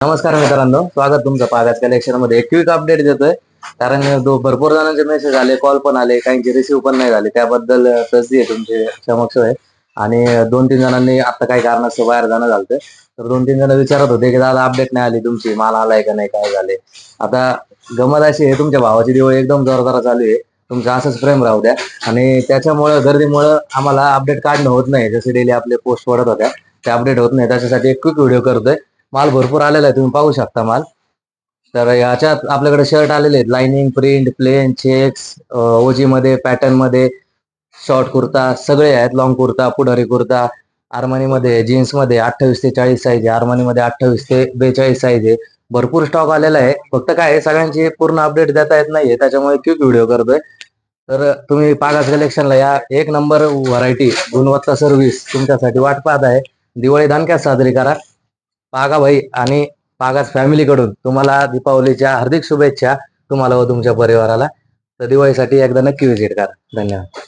नमस्कार मित्रांनो, स्वागत तुमचं पागाच कलेक्शन मध्ये. एक क्विक अपडेट देतोय कारण भरपूर जणांचे मेसेज आले, कॉल पण आले, काहींचे रिसीव्ह पण नाही झाले. त्याबद्दल तसदी आहे तुमचे समक्ष आहे. आणि 2-3 जणांनी आता काही कारणास्तव बाहेर जाणं झालं, तर 2-3 जण विचारत होते की दादा अपडेट नाही आली तुमची, माल आलाय का नाही, काय झाले. आता गमत अशी आहे, तुमच्या भावाची दिवाळी एकदम जोरदार चालू आहे. तुमचं असंच प्रेम राहू द्या. आणि त्याच्यामुळं गर्दीमुळं आम्हाला अपडेट काढणं होत नाही. जसे डेली आपले पोस्ट पडत होत्या ते अपडेट होत नाही. त्याच्यासाठी एक क्विक व्हिडिओ करतोय. माल भरपूर आलेला आहे, तुम्ही पाहू शकता माल. तर याच्यात आपल्याकडे शर्ट आलेले आहेत, लाइनिंग, प्रिंट, प्लेन, चेक्स, ओजी मध्ये, पॅटर्न मध्ये, शॉर्ट कुर्ता सगळे आहेत. लॉंग कुर्ता, पुढारी कुर्ता, आर्मानी मध्ये, जीन्स मध्ये 28 ते 40 साईज आहे, आर्मानी मध्ये 28 ते 42 साईज आहे. भरपूर स्टॉक आलेला आहे. फक्त काय आहे, सगळ्यांची पूर्ण अपडेट देता येत नाहीये, त्याच्यामुळे क्विक व्हिडिओ करतोय. तर तुम्ही पागास कलेक्शनला या. एक नंबर व्हरायटी, गुणवत्ता, सर्व्हिस तुमच्यासाठी वाट पाहत आहे. दिवाळी दणक्यात साजरी करा. पागा भाई आणि पागास फॅमिलीकडून तुम्हाला दीपावलीच्या हार्दिक शुभेच्छा, तुम्हाला व तुमच्या परिवाराला. तर दिवाळीसाठी एकदा नक्की व्हिजिट करा. धन्यवाद.